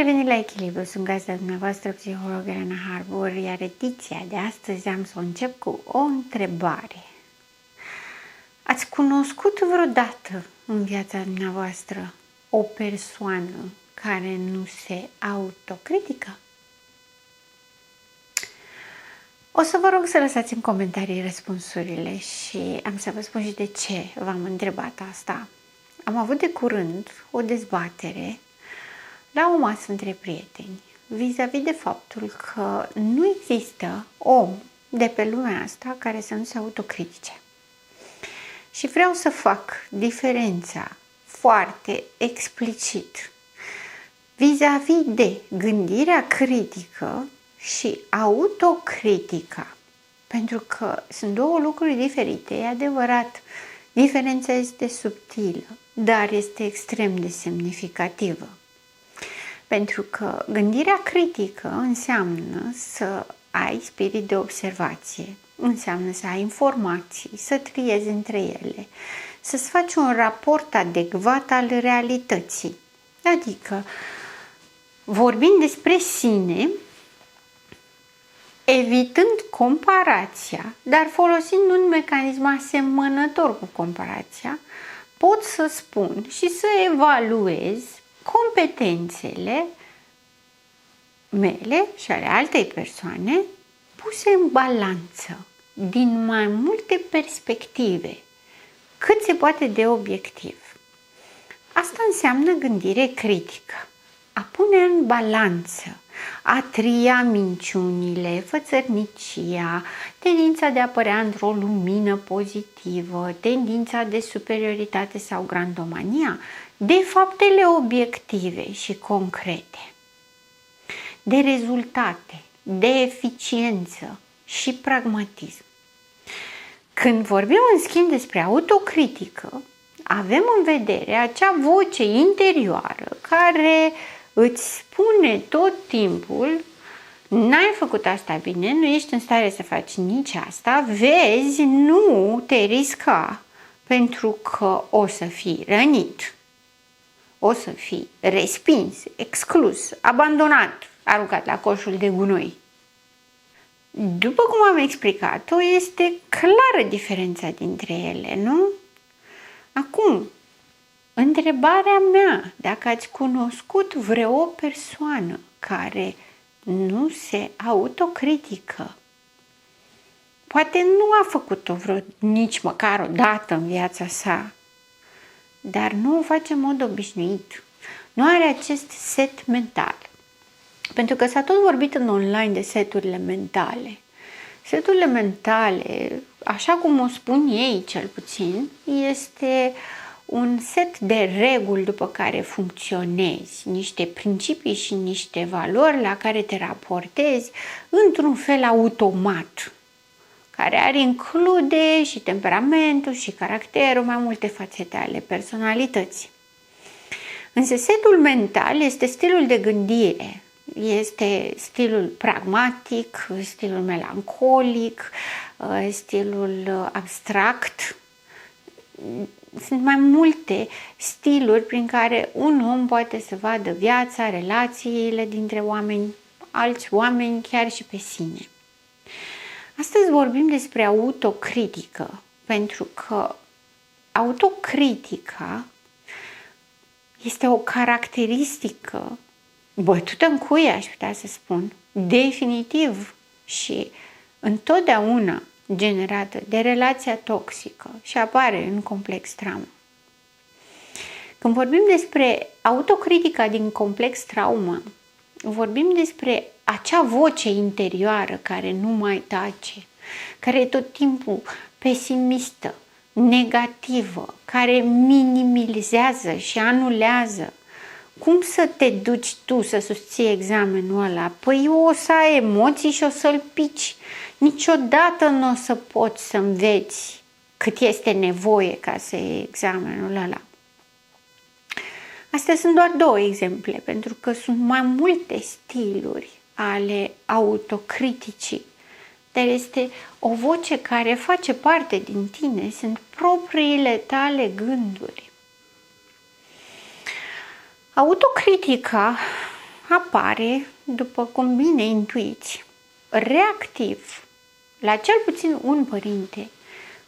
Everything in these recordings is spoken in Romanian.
revenit la Echilibru, sunt gazda dumneavoastră, psiholog Elena Harbour, iar ediția de astăzi am să o încep cu o întrebare. Ați cunoscut vreodată în viața dumneavoastră o persoană care nu se autocritică? O să vă rog să lăsați în comentarii răspunsurile și am să vă spun și de ce v-am întrebat asta. Am avut de curând o dezbatere la o masă între prieteni vis-a-vis de faptul că nu există om de pe lumea asta care să nu se autocritice. Și vreau să fac diferența foarte explicit vis-a-vis de gândirea critică și autocritica. Pentru că sunt două lucruri diferite, e adevărat, diferența este subtilă, dar este extrem de semnificativă. Pentru că gândirea critică înseamnă să ai spirit de observație, înseamnă să ai informații, să triezi între ele, să-ți faci un raport adecvat al realității. Adică, vorbind despre sine, evitând comparația, dar folosind un mecanism asemănător cu comparația, pot să spun și să evaluez competențele mele și ale altei persoane puse în balanță din mai multe perspective, cât se poate de obiectiv. Asta înseamnă gândire critică, a pune în balanță, a tria minciunile, fățărnicia, tendința de a părea într-o lumină pozitivă, tendința de superioritate sau grandomania, de faptele obiective și concrete, de rezultate, de eficiență și pragmatism. Când vorbim în schimb despre autocritică, avem în vedere acea voce interioară care îți spune tot timpul: n-ai făcut asta bine, nu ești în stare să faci nici asta, vezi, nu te risca, pentru că o să fii rănit, o să fii respins, exclus, abandonat, aruncat la coșul de gunoi. După cum am explicat-o, este clară diferența dintre ele, nu? Acum, întrebarea mea, dacă ați cunoscut vreo persoană care nu se autocritică, poate nu a făcut-o nici măcar o dată în viața sa, dar nu o face în mod obișnuit, nu are acest set mental. Pentru că s-a tot vorbit în online de seturile mentale. Seturile mentale, așa cum o spun ei cel puțin, este un set de reguli după care funcționezi, niște principii și niște valori la care te raportezi într-un fel automat, care ar include și temperamentul și caracterul, mai multe fațete ale personalității. Însă setul mental este stilul de gândire, este stilul pragmatic, stilul melancolic, stilul abstract. Sunt mai multe stiluri prin care un om poate să vadă viața, relațiile dintre oameni, alți oameni, chiar și pe sine. Astăzi vorbim despre autocritică, pentru că autocritica este o caracteristică bătută în cuie, aș putea să spun, definitiv și întotdeauna generată de relația toxică și apare în complex traumă. Când vorbim despre autocritica din complex traumă, vorbim despre acea voce interioară care nu mai tace, care e tot timpul pesimistă, negativă, care minimizează și anulează. Cum să te duci tu să susții examenul ăla? Păi eu o să ai emoții și o să-l pici. Niciodată nu o să poți să înveți cât este nevoie ca să iei examenul ăla. Astea sunt doar două exemple, pentru că sunt mai multe stiluri ale autocriticii. Dar este o voce care face parte din tine, sunt propriile tale gânduri. Autocritica apare, după cum bine intuiți, reactiv la cel puțin un părinte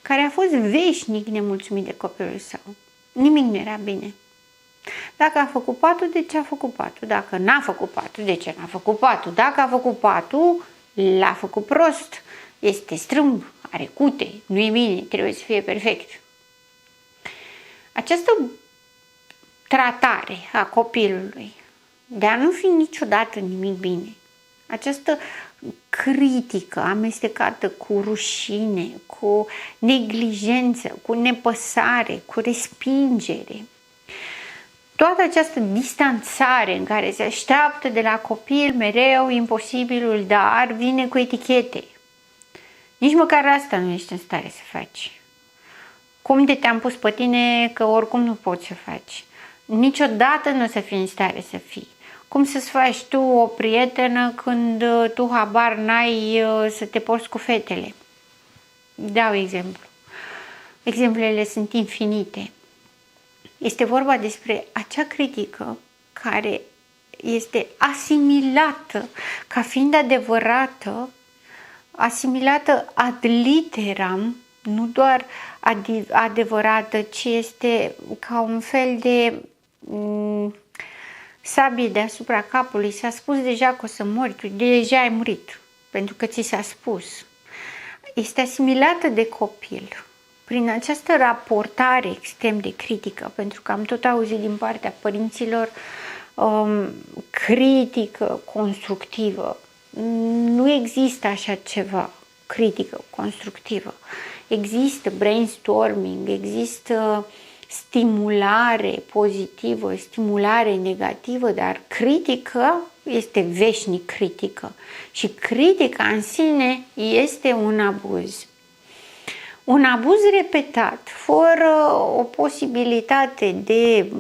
care a fost veșnic nemulțumit de copilul său. Nimic nu era bine. Dacă a făcut patul, de ce a făcut patul? Dacă n-a făcut patul, de ce n-a făcut patul? Dacă a făcut patul, l-a făcut prost, este strâmb, are cute, nu e bine, trebuie să fie perfect. Această tratare a copilului de a nu fi niciodată nimic bine, această critică amestecată cu rușine, cu neglijență, cu nepăsare, cu respingere, toată această distanțare în care se așteaptă de la copil mereu imposibilul, dar vine cu etichete. Nici măcar asta nu ești în stare să faci. Cum de te-am pus pe tine că oricum nu poți să faci? Niciodată nu o să fii în stare să fii. Cum să-ți faci tu o prietenă când tu habar n-ai să te porți cu fetele? Dau exemplu. Exemplele sunt infinite. Este vorba despre acea critică care este asimilată ca fiind adevărată, asimilată ad literam, nu doar adevărată, ci este ca un fel de sabie deasupra capului. S-a spus deja că o să mori, tu deja ai murit, pentru că ți s-a spus. Este asimilată de copil prin această raportare extrem de critică, pentru că am tot auzit din partea părinților critică constructivă. Nu există așa ceva, critică constructivă. Există brainstorming, există stimulare pozitivă, stimulare negativă, dar critică este veșnic critică. Și critica în sine este un abuz. Un abuz repetat, fără o posibilitate de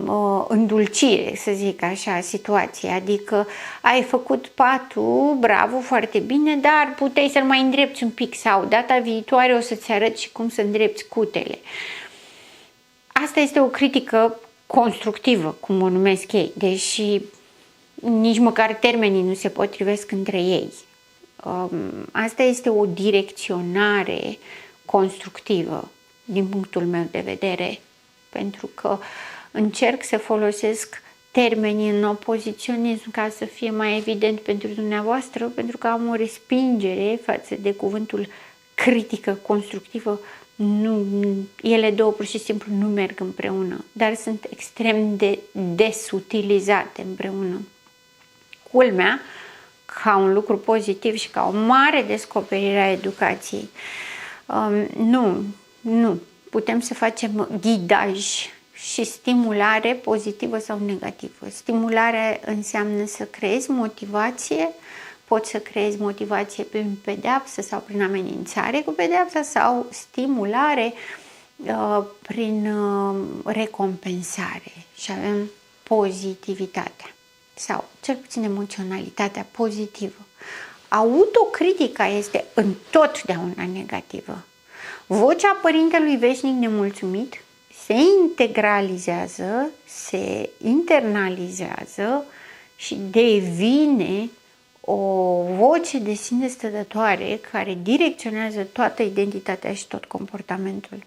îndulcire, să zic așa, a situației. Adică ai făcut patul, bravo, foarte bine, dar puteai să-l mai îndrepți un pic sau data viitoare o să-ți arăt și cum să îndrepți cutele. Asta este o critică constructivă, cum o numesc ei, deși nici măcar termenii nu se potrivesc între ei. Asta este o direcționare constructivă din punctul meu de vedere, pentru că încerc să folosesc termenii în opoziționism ca să fie mai evident pentru dumneavoastră, pentru că am o respingere față de cuvântul critică constructivă. Nu, ele două pur și simplu nu merg împreună, dar sunt extrem de des utilizate împreună. Culmea, ca un lucru pozitiv și ca o mare descoperire a educației, nu. Putem să facem ghidaj și stimulare pozitivă sau negativă. Stimulare înseamnă să creezi motivație, poți să creezi motivație prin pedeapsă sau prin amenințare cu pedeapsa sau stimulare prin recompensare. Și avem pozitivitatea sau cel puțin emoționalitatea pozitivă. Autocritica este întotdeauna negativă. Vocea părintelui veșnic nemulțumit se integralizează, se internalizează și devine o voce de sine stătătoare care direcționează toată identitatea și tot comportamentul.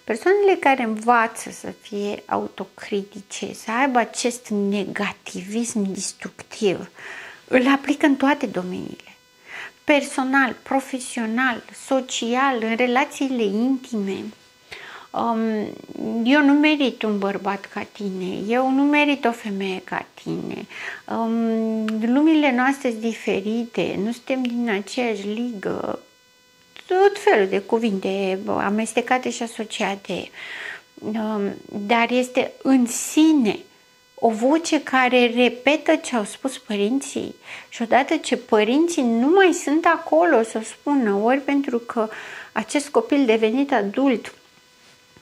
Persoanele care învață să fie autocritice, să aibă acest negativism destructiv, îl aplică în toate domeniile. Personal, profesional, social, în relațiile intime. Eu nu merit un bărbat ca tine, eu nu merit o femeie ca tine. Lumile noastre sunt diferite, nu suntem din aceeași ligă. Tot felul de cuvinte amestecate și asociate. Dar este în sine o voce care repetă ce au spus părinții și odată ce părinții nu mai sunt acolo să o spună, ori pentru că acest copil devenit adult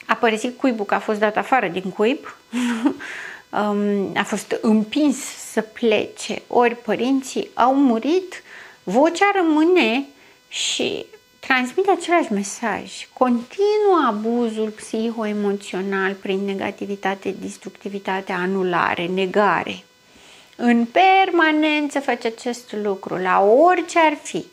a părăsit cuibul, că a fost dat afară din cuib, a fost împins să plece, ori părinții au murit, vocea rămâne și transmite același mesaj. Continuă abuzul psihoemoțional prin negativitate, destructivitate, anulare, negare. În permanență face acest lucru, la orice ar fi.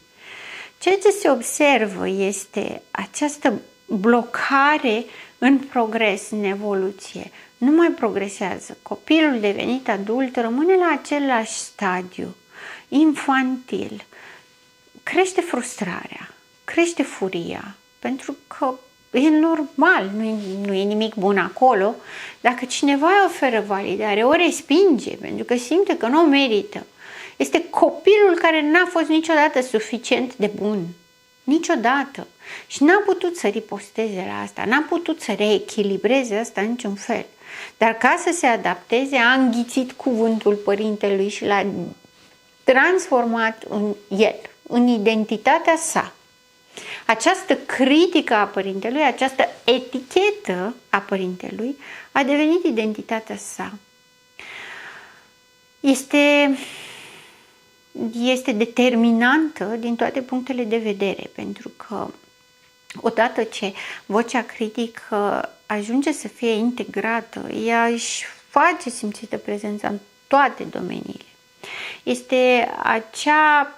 Ceea ce se observă este această blocare în progres, în evoluție. Nu mai progresează. Copilul devenit adult rămâne la același stadiu, infantil. Crește frustrarea, crește furia, pentru că e normal, nu e nimic bun acolo. Dacă cineva îi oferă validare, o respinge, pentru că simte că nu o merită. Este copilul care n-a fost niciodată suficient de bun. Niciodată. Și n-a putut să riposteze la asta, n-a putut să reechilibreze asta în niciun fel. Dar ca să se adapteze, a înghițit cuvântul părintelui și l-a transformat în el, în identitatea sa. Această critică a părintelui, această etichetă a părintelui a devenit identitatea sa. Este determinantă din toate punctele de vedere, pentru că odată ce vocea critică ajunge să fie integrată, ea își face simțită prezența în toate domeniile. Este acea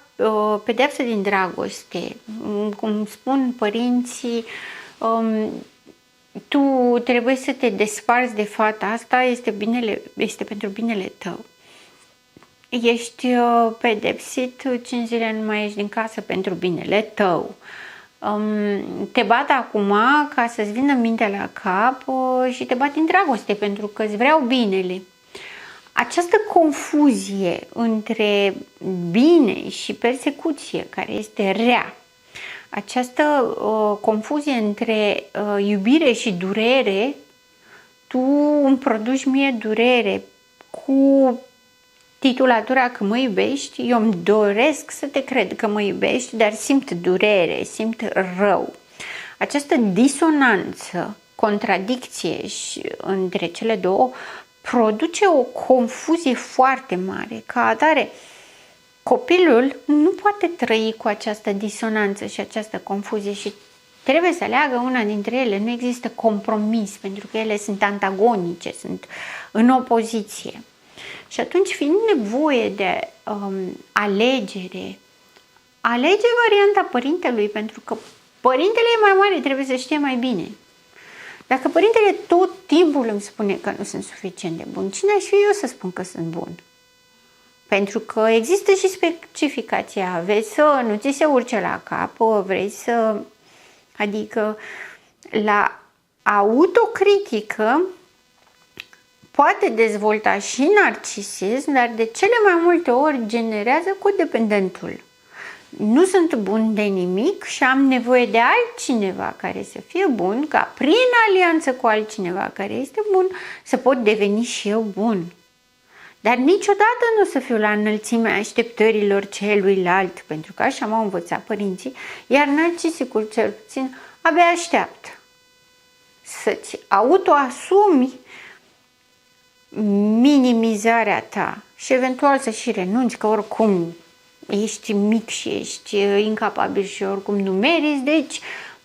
pedeapsă din dragoste, cum spun părinții, tu trebuie să te desparți de fata asta, este pentru binele tău. Ești pedepsit, 5 zile nu mai ieși din casă pentru binele tău. Te bat acum ca să-ți vină mintea la cap și te bat din dragoste pentru că îți vreau binele. Această confuzie între bine și persecuție, care este rea, această confuzie între iubire și durere, tu îmi produci mie durere cu titulatura că mă iubești, eu îmi doresc să te cred că mă iubești, dar simt durere, simt rău. Această disonanță, contradicție între cele două produce o confuzie foarte mare. Ca atare, copilul nu poate trăi cu această disonanță și această confuzie și trebuie să aleagă una dintre ele. Nu există compromis, pentru că ele sunt antagonice, sunt în opoziție. Și atunci, fiind nevoie de alegere, alege varianta părintelui, pentru că părintele e mai mare, trebuie să știe mai bine. Dacă părintele tot timpul îmi spune că nu sunt suficient de bun, cine aș fi eu să spun că sunt bun? Pentru că există și specificația, vezi să nu ți se urce la cap, vrei să... Adică la autocritică poate dezvolta și narcisism, dar de cele mai multe ori generează codependentul. Nu sunt bun de nimic și am nevoie de altcineva care să fie bun, ca prin alianță cu altcineva care este bun să pot deveni și eu bun. Dar niciodată nu o să fiu la înălțimea așteptărilor celuilalt, pentru că așa m-au învățat părinții, iar narcisicul cel puțin abia așteaptă să-ți autoasumi minimizarea ta și eventual să și renunți, că oricum ești mic și ești incapabil și oricum nu meriți, deci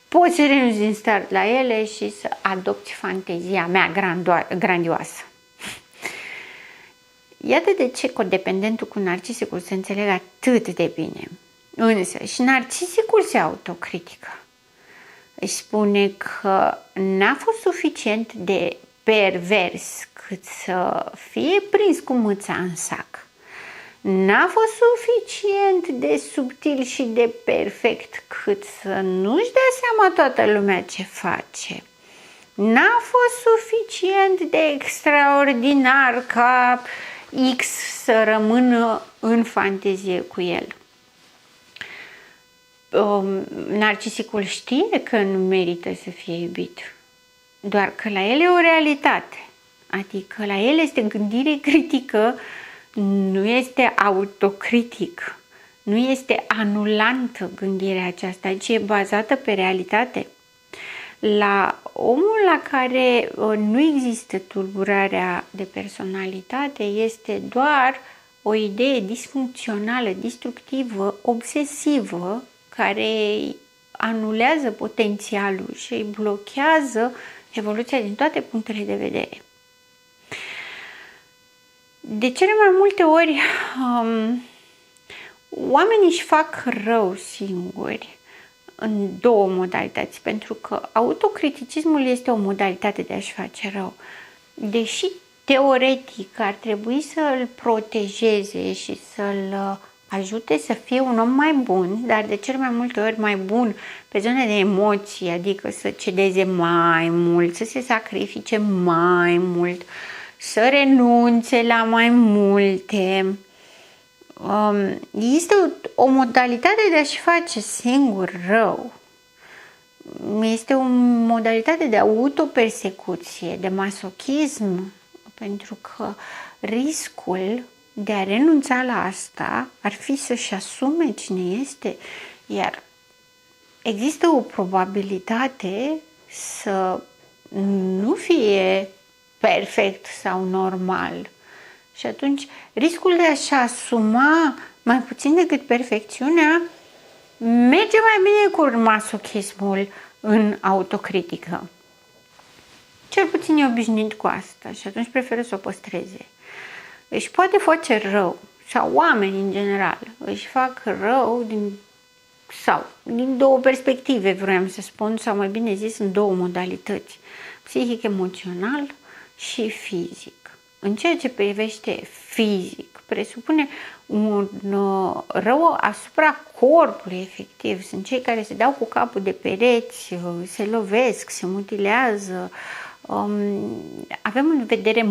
poți să renunți din start la ele și să adopți fantezia mea grandioasă. Iată de ce codependentul cu narcisicul se înțeleg atât de bine. Însă și narcisicul se autocritică. Își spune că n-a fost suficient de pervers cât să fie prins cu mâța în sac. N-a fost suficient de subtil și de perfect cât să nu-și dea seama toată lumea ce face. N-a fost suficient de extraordinar ca X să rămână în fantezie cu el. Narcisicul știe că nu merită să fie iubit, doar că la el e o realitate. Adică la el este gândire critică, nu este autocritic, nu este anulantă gândirea aceasta, ci e bazată pe realitate. La omul la care nu există tulburarea de personalitate, este doar o idee disfuncțională, destructivă, obsesivă, care anulează potențialul și îi blochează evoluția din toate punctele de vedere. De cele mai multe ori, oamenii își fac rău singuri în două modalități, pentru că autocriticismul este o modalitate de a-și face rău. Deși teoretic ar trebui să îl protejeze și să-l ajute să fie un om mai bun, dar de cele mai multe ori mai bun pe zona de emoții, adică să cedeze mai mult, să se sacrifice mai mult, să renunțe la mai multe. Este o modalitate de a-și face singur rău. Este o modalitate de autopersecuție, de masochism, pentru că riscul de a renunța la asta ar fi să-și asume cine este, iar există o probabilitate să nu fie perfect sau normal. Și atunci riscul de a-și asuma mai puțin decât perfecțiunea merge mai bine cu masochismul în autocritică. Cel puțin e obișnuit cu asta și atunci preferă să o păstreze. Își poate face rău, sau oamenii în general își fac rău din două perspective, vreau să spun, sau mai bine zis în două modalități, psihic, emoțional și fizic. În ceea ce privește fizic, presupune un rău asupra corpului efectiv. Sunt cei care se dau cu capul de pereți, se lovesc, se mutilează. Avem în vedere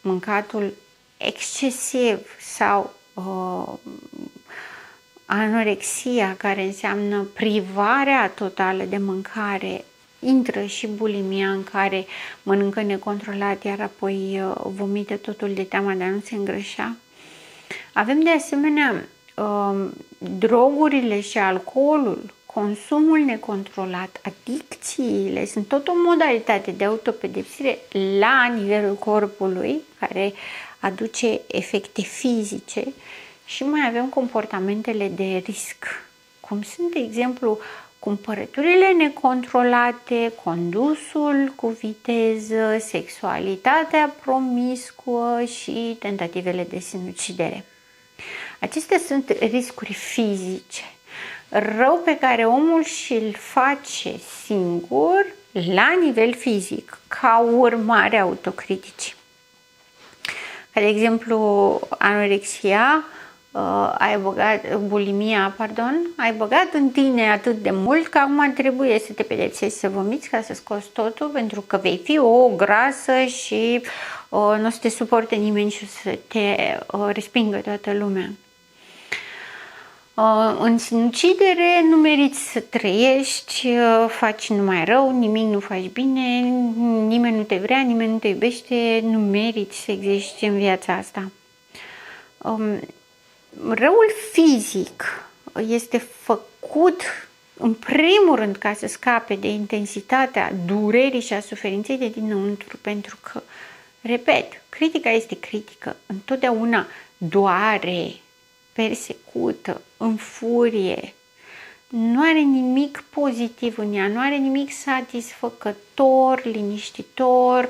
mâncatul excesiv sau anorexia, care înseamnă privarea totală de mâncare. Intră și bulimia, în care mănâncă necontrolat, iar apoi vomită totul de teama de a nu se îngrășa. Avem de asemenea drogurile și alcoolul, consumul necontrolat, adicțiile, sunt tot o modalitate de autopedepsire la nivelul corpului, care aduce efecte fizice, și mai avem comportamentele de risc, cum sunt, de exemplu, cumpărăturile necontrolate, condusul cu viteză, sexualitatea promiscuă și tentativele de sinucidere. Acestea sunt riscuri fizice, rău pe care omul și-l face singur la nivel fizic, ca urmare a autocriticii. Ca de exemplu, anorexia, ai băgat în tine atât de mult că acum trebuie să te pedepsești, să vomiți ca să scoți totul, pentru că vei fi o grasă și nu o să te suporte nimeni și o să te respingă toată lumea. În sinucidere nu meriți să trăiești, faci numai rău, nimic nu faci bine, nimeni nu te vrea, nimeni nu te iubește, nu meriți să existi în viața asta. Răul fizic este făcut în primul rând ca să scape de intensitatea durerii și a suferinței de dinăuntru, pentru că, repet, critica este critică, întotdeauna doare, persecută, înfurie, nu are nimic pozitiv în ea, nu are nimic satisfăcător, liniștitor,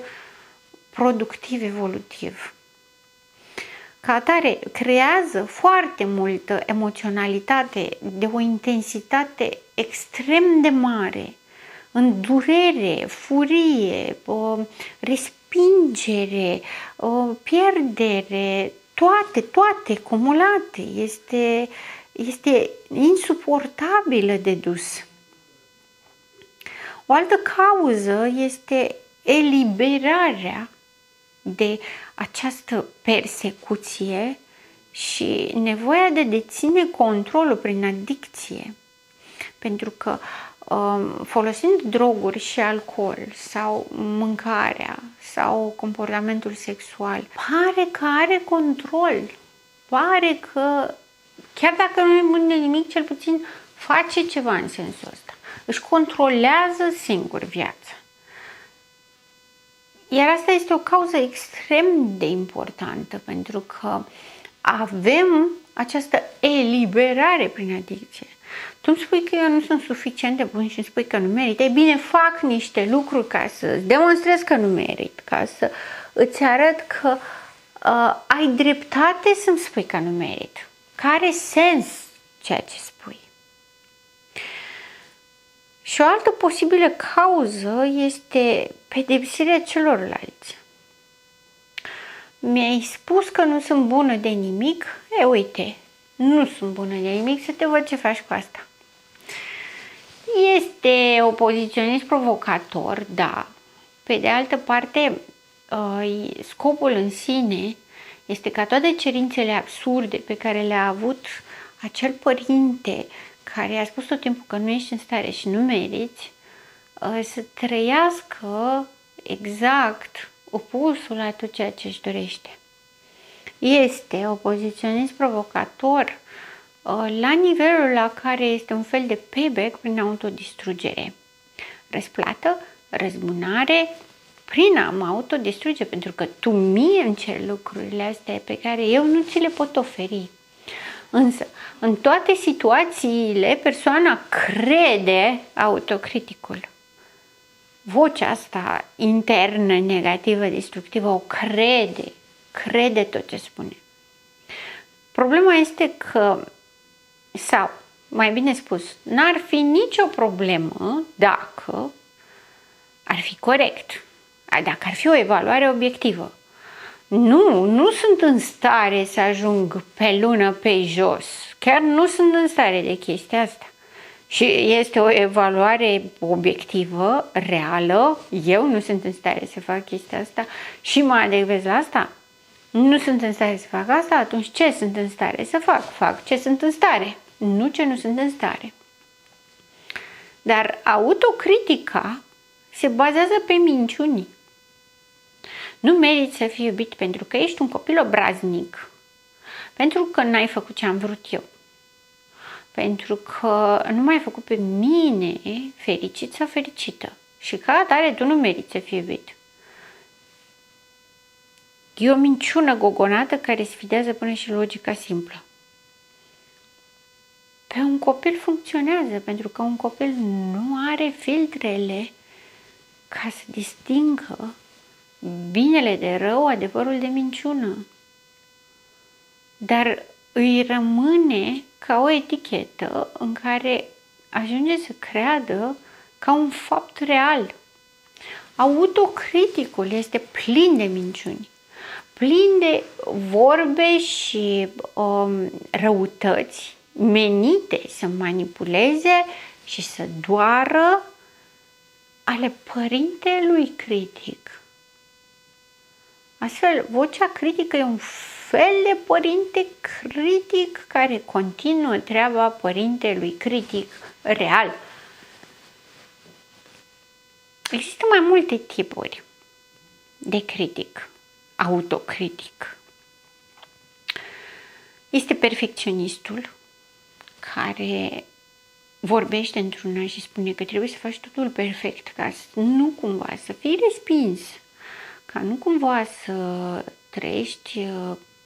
productiv, evolutiv. Ca atare, creează foarte multă emoționalitate de o intensitate extrem de mare, în durere, furie, respingere, pierdere, toate cumulate. Este insuportabilă de dus. O altă cauză este eliberarea de această persecuție și nevoia de deține controlul prin adicție. Pentru că folosind droguri și alcool sau mâncarea sau comportamentul sexual, pare că are control, pare că chiar dacă nu îi mână nimic, cel puțin face ceva în sensul ăsta. Își controlează singur viața. Iar asta este o cauză extrem de importantă, pentru că avem această eliberare prin adicție. Tu îmi spui că eu nu sunt suficient de bun și îmi spui că nu merit. Ei bine, fac niște lucruri ca să îți demonstrez că nu merit, ca să îți arăt că ai dreptate să-mi spui că nu merit. Că are sens ceea ce spui. Și o altă posibilă cauză este pedepsirea celorlalți. Mi-ai spus că nu sunt bună de nimic? Uite, nu sunt bună de nimic, să te văd ce faci cu asta. Este opoziționist provocator, da. Pe de altă parte, scopul în sine este ca toate cerințele absurde pe care le-a avut acel părinte care a spus tot timpul că nu ești în stare și nu meriți, să trăiască exact opusul la tot ceea ce își dorește. Este opoziționist provocator la nivelul la care este un fel de payback prin autodistrugere. Răsplată, răzbunare, prin a mă autodistruge, pentru că tu mie îmi ceri lucrurile astea pe care eu nu ți le pot oferi. Însă, în toate situațiile, persoana crede autocriticul. Vocea asta internă, negativă, destructivă, o crede tot ce spune. Problema este că, sau, mai bine spus, n-ar fi nicio problemă dacă ar fi corect, dacă ar fi o evaluare obiectivă. Nu sunt în stare să ajung pe lună, pe jos. Chiar nu sunt în stare de chestia asta. Și este o evaluare obiectivă, reală. Eu nu sunt în stare să fac chestia asta și mă adecvez la asta. Nu sunt în stare să fac asta, atunci ce sunt în stare să fac? Fac ce sunt în stare, nu ce nu sunt în stare. Dar autocritica se bazează pe minciuni. Nu meriți să fii iubit pentru că ești un copil obraznic, pentru că n-ai făcut ce am vrut eu, pentru că nu m-ai făcut pe mine fericit sau fericită și ca atare tu nu meriți să fii iubit. E o minciună gogonată care sfidează până și logica simplă. Pe un copil funcționează, pentru că un copil nu are filtrele ca să distingă binele de rău, adevărul de minciună. Dar îi rămâne ca o etichetă în care ajunge să creadă ca un fapt real. Autocriticul este plin de minciuni, plin de vorbe și răutăți menite să manipuleze și să doară ale părintelui critic. Astfel, vocea critică e un fel de părinte critic care continuă treaba părintelui critic real. Există mai multe tipuri de critic, autocritic. Este perfecționistul care vorbește într-una și spune că trebuie să faci totul perfect ca să nu cumva să fii respins, ca nu cumva să trăiești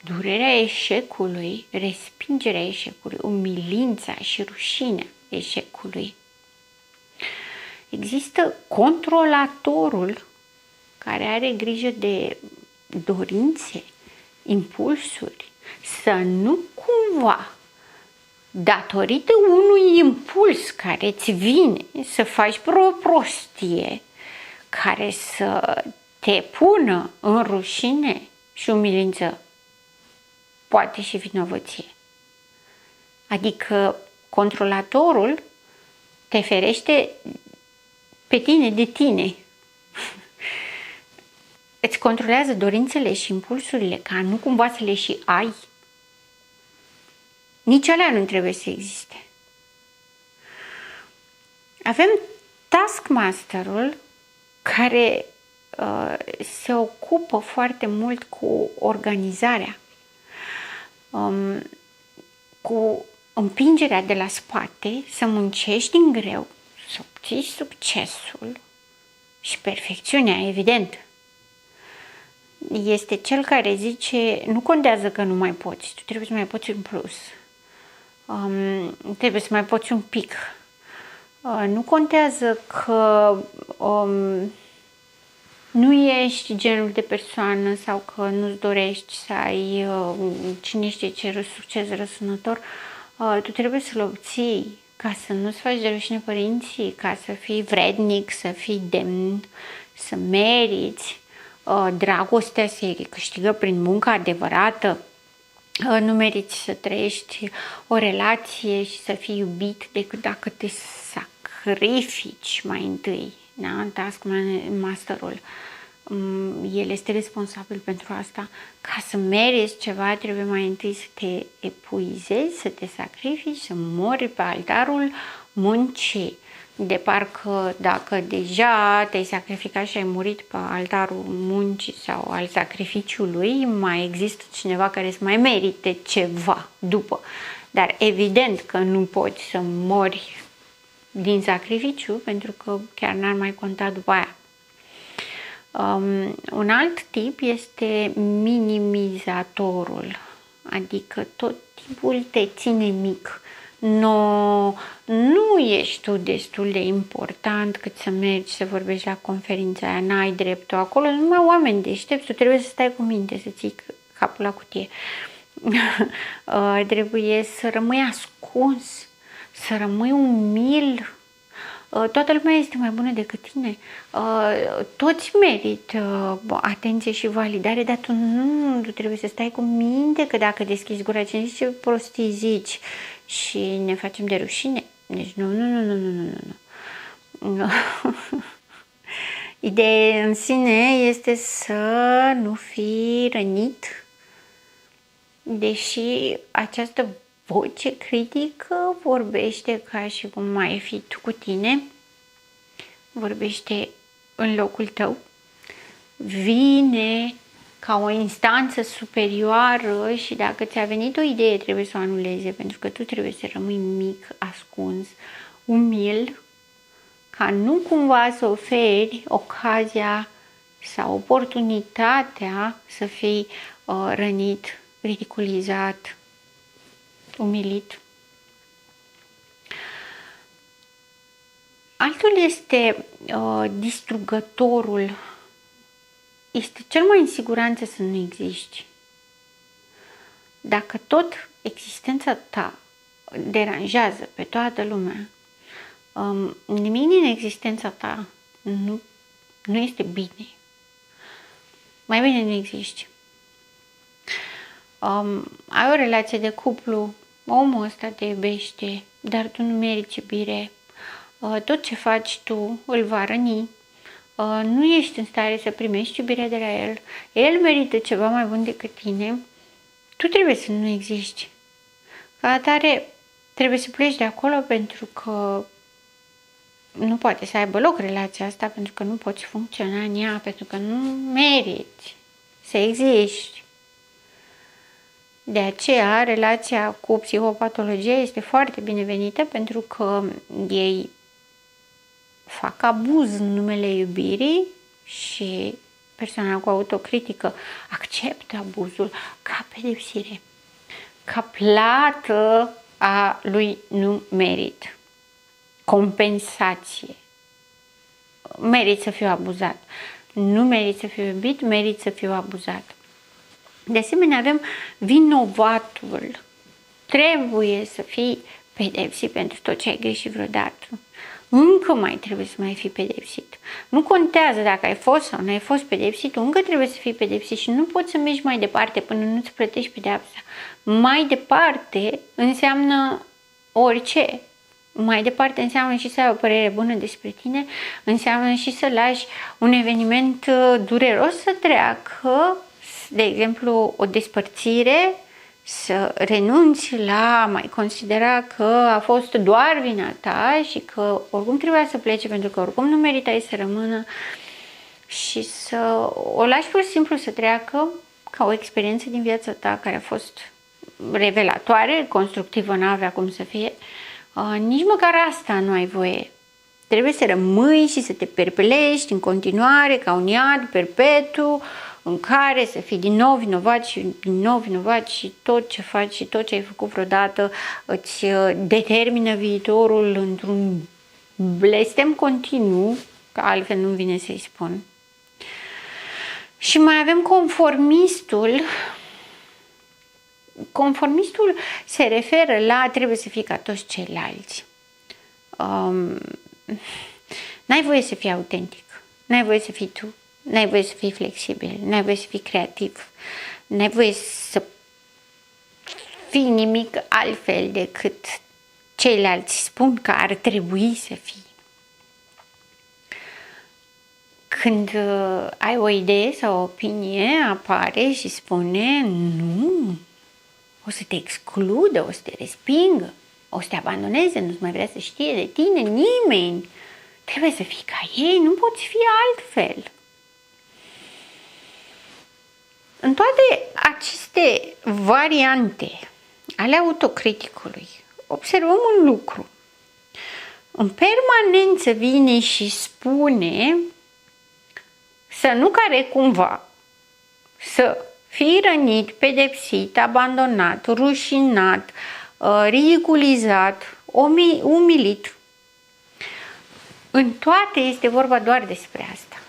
durerea eșecului, respingerea eșecului, umilința și rușinea eșecului. Există controlatorul care are grijă de dorințe, impulsuri, să nu cumva, datorită unui impuls care îți vine să faci o prostie, care să te pună în rușine și umilință, poate și vinovăție. Adică controlatorul te ferește pe tine de tine. Îți controlează dorințele și impulsurile ca nu cumva să le și ai. Nici alea nu trebuie să existe. Avem Taskmasterul care se ocupă foarte mult cu organizarea, cu împingerea de la spate, să muncești din greu, să obții succesul și perfecțiunea, evident. Este cel care zice, nu contează că nu mai poți, tu trebuie să mai poți în plus. Trebuie să mai poți un pic. Nu contează că nu ești genul de persoană sau că nu-ți dorești să ai cine știe ce succes răsunător, tu trebuie să-l obții ca să nu-ți faci de rușine părinții, ca să fii vrednic, să fii demn, să meriți dragostea, se câștigă prin muncă adevărată. Nu meriți să trăiești o relație și să fii iubit decât dacă te sacrifici mai întâi. Da? Taskmasterul, el este responsabil pentru asta. Ca să meriți ceva, trebuie mai întâi să te epuizezi, să te sacrifici, să mori pe altarul muncii. De parcă dacă deja te-ai sacrificat și ai murit pe altarul muncii sau al sacrificiului, mai există cineva care să mai merite ceva după. Dar evident că nu poți să mori din sacrificiu, pentru că chiar n-ar mai conta după aia. Un alt tip este minimizatorul, adică tot timpul te ține mic. Nu ești tu destul de important cât să mergi să vorbești la conferința aia, n-ai dreptul acolo, numai oameni deștepți, tu trebuie să stai cu minte, să ții capul la cutie. Trebuie să rămâi ascuns, să rămâi umil. Toată lumea este mai bună decât tine, toți merită atenție și validare, dar tu trebuie să stai cu minte că dacă deschizi gura, ce prostii zici și ne facem de rușine. Deci nu. Ideea în sine este să nu fii rănit, deși această voce critică vorbește ca și cum ai fi tu cu tine, vorbește în locul tău, vine ca o instanță superioară și dacă ți-a venit o idee trebuie să o anuleze, pentru că tu trebuie să rămâi mic, ascuns, umil, ca nu cumva să oferi ocazia sau oportunitatea să fii rănit, ridiculizat, umilit. Altul este distrugătorul. Este cel mai în siguranță să nu existi. Dacă tot existența ta deranjează pe toată lumea, nimic din existența ta nu este bine. Mai bine nu existi. Ai o relație de cuplu, omul ăsta te iubește, dar tu nu meriți iubire. Tot ce faci tu îl va răni. Nu ești în stare să primești iubirea de la el. El merită ceva mai bun decât tine. Tu trebuie să nu existi. Ca atare, trebuie să pleci de acolo pentru că nu poate să aibă loc relația asta, pentru că nu poți funcționa în ea, pentru că nu meriți să existi. De aceea, relația cu psihopatologia este foarte binevenită, pentru că ei fac abuz în numele iubirii și persoana cu autocritică acceptă abuzul ca pedepsire, ca plată a lui nu merit, compensație. Merit să fiu abuzat. Nu merit să fiu iubit, merit să fiu abuzat. De asemenea, avem vinovatul. Trebuie să fii pedepsit pentru tot ce ai greșit vreodată. Încă mai trebuie să mai fii pedepsit. Nu contează dacă ai fost sau nu ai fost pedepsit, încă trebuie să fii pedepsit și nu poți să mergi mai departe până nu-ți plătești pedeapsa. Mai departe înseamnă orice. Mai departe înseamnă și să ai o părere bună despre tine, înseamnă și să lași un eveniment dureros să treacă, de exemplu o despărțire, să renunți la mai considera că a fost doar vina ta și că oricum trebuia să plece pentru că oricum nu meritai să rămână și să o lași pur și simplu să treacă ca o experiență din viața ta care a fost revelatoare, constructivă, n-avea cum să fie. Nici măcar asta nu ai voie. Trebuie să rămâi și să te perpelești în continuare ca un iad perpetu în care să fii din nou vinovat și din nou vinovat și tot ce faci și tot ce ai făcut vreodată îți determină viitorul într-un blestem continuu, că altfel nu vine să-i spun. Și mai avem conformistul. Conformistul se referă la trebuie să fii ca toți ceilalți. N-ai voie să fii autentic, n-ai voie să fii tu, n-ai voie să fii flexibil, n-ai voie să fii creativ, n-ai voie să fii nimic altfel decât ceilalți spun că ar trebui să fii. Când ai o idee sau o opinie, apare și spune nu, o să te excludă, o să te respingă, o să te abandoneze, nu-ți mai vrea să știe de tine nimeni. Trebuie să fii ca ei, nu poți fi altfel. În toate aceste variante ale autocriticului observăm un lucru. În permanență vine și spune să nu care cumva să fii rănit, pedepsit, abandonat, rușinat, ridiculizat, umilit. În toate este vorba doar despre asta.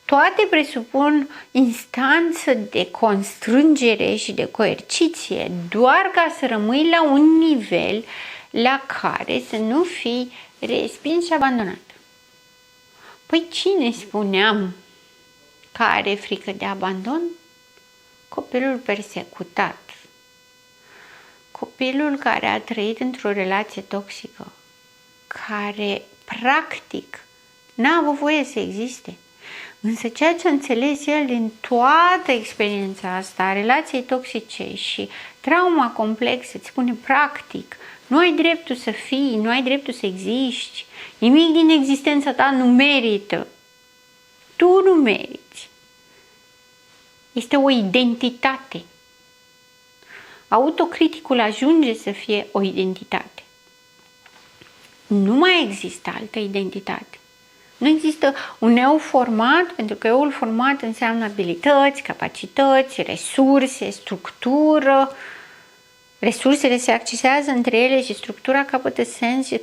Toate presupun instanță de constrângere și de coerciție, doar ca să rămâi la un nivel la care să nu fii respins și abandonat. Păi cine spuneam că are frică de abandon? Copilul persecutat, copilul care a trăit într-o relație toxică, care practic n-a avut voie să existe. Însă ceea ce a înțeles el din toată experiența asta a relației toxice și trauma complexă, îți spune practic, nu ai dreptul să fii, nu ai dreptul să existi, nimic din existența ta nu merită. Tu nu meriți. Este o identitate. Autocriticul ajunge să fie o identitate. Nu mai există altă identitate. Nu există un eu format, pentru că euul format înseamnă abilități, capacități, resurse, structură. Resursele se accesează între ele și structura capătă sens și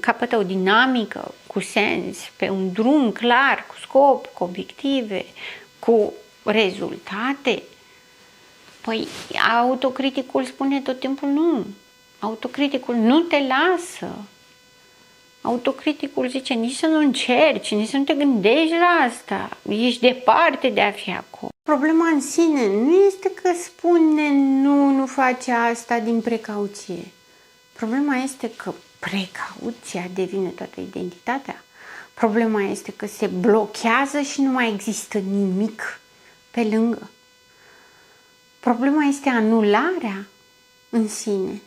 capătă o dinamică cu sens, pe un drum clar, cu scop, cu obiective, cu rezultate. Păi autocriticul spune tot timpul nu. Autocriticul nu te lasă. Autocriticul zice nici să nu încerci, nici să nu te gândești la asta. Ești departe de a fi acolo. Problema în sine nu este că spune nu face asta din precauție. Problema este că precauția devine toată identitatea. Problema este că se blochează și nu mai există nimic pe lângă. Problema este anularea în sine.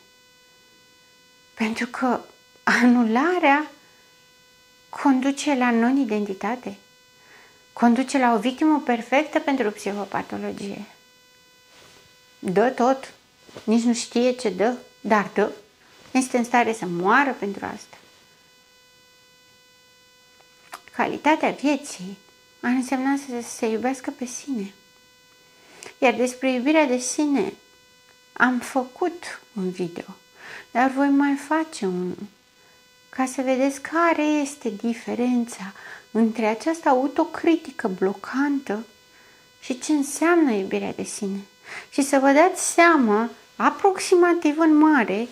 Pentru că anularea conduce la non-identitate. Conduce la o victimă perfectă pentru psihopatologie. Dă tot. Nici nu știe ce dă, dar dă. Este în stare să moară pentru asta. Calitatea vieții ar însemna să se iubească pe sine. Iar despre iubirea de sine am făcut un video, dar voi mai face unul, ca să vedeți care este diferența între această autocritică blocantă și ce înseamnă iubirea de sine. Și să vă dați seama, aproximativ în mare,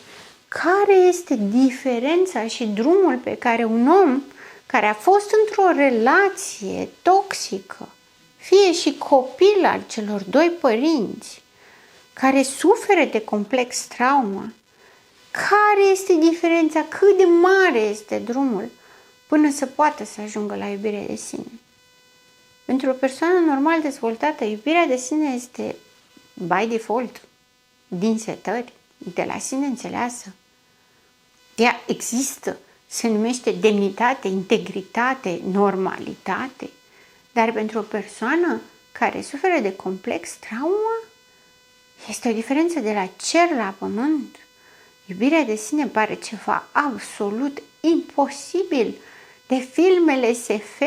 care este diferența și drumul pe care un om care a fost într-o relație toxică, fie și copil al celor doi părinți, care suferă de complex trauma, care este diferența, cât de mare este drumul până să poată să ajungă la iubirea de sine. Pentru o persoană normal dezvoltată, iubirea de sine este by default, din setări, de la sine înțeleasă. Ea există, se numește demnitate, integritate, normalitate. Dar pentru o persoană care suferă de complex trauma, este o diferență de la cer la pământ. Iubirea de sine pare ceva absolut imposibil, de filmele SF,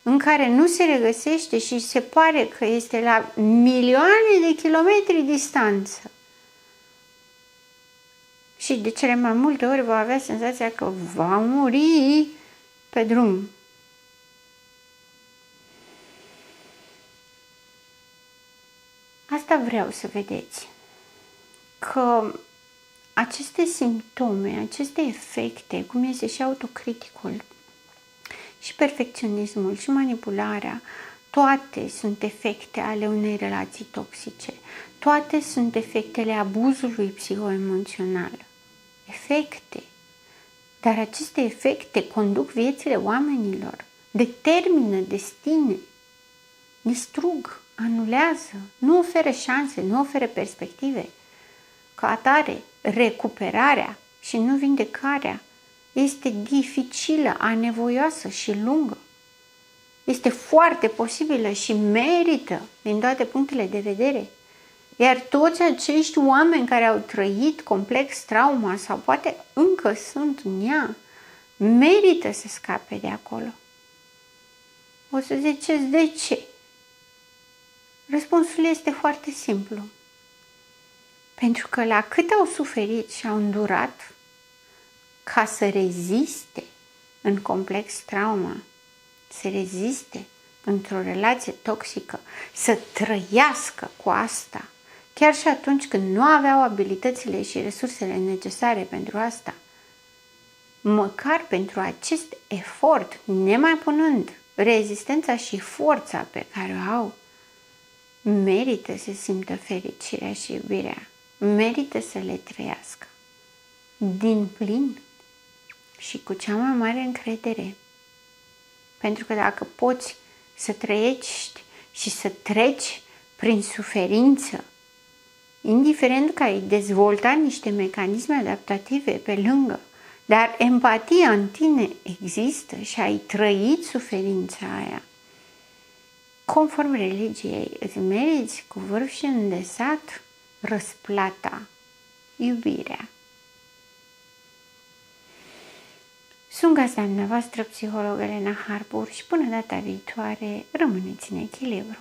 în care nu se regăsește și se pare că este la milioane de kilometri distanță. Și de cele mai multe ori va avea senzația că va muri pe drum. vreau să vedeți că aceste simptome, aceste efecte, cum este și autocriticul, și perfecționismul, și manipularea, toate sunt efecte ale unei relații toxice. Toate sunt efectele abuzului psihoemoțional. Efecte. Dar aceste efecte conduc viețile oamenilor, determină destine, distrug, anulează, nu oferă șanse, nu oferă perspective. Ca atare, recuperarea și nu vindecarea este dificilă, anevoioasă și lungă. Este foarte posibilă și merită din toate punctele de vedere. Iar toți acești oameni care au trăit complex trauma sau poate încă sunt în ea, merită să scape de acolo. O să ziceți, de ce? Răspunsul este foarte simplu. Pentru că la cât au suferit și au îndurat ca să reziste în complex trauma, să reziste într-o relație toxică, să trăiască cu asta, chiar și atunci când nu aveau abilitățile și resursele necesare pentru asta, măcar pentru acest efort, nemai punând rezistența și forța pe care o au, merită să simtă fericirea și iubirea, merită să le trăiască din plin și cu cea mai mare încredere. Pentru că dacă poți să trăiești și să treci prin suferință, indiferent că ai dezvoltat niște mecanisme adaptative pe lângă, dar empatia în tine există și ai trăit suferința aia, conform religiei, îți meriți cu vârf și îndesat răsplata, iubirea. Sunt gazda dumneavoastră, psiholog Elena Harbour, și până data viitoare, rămâneți în echilibru.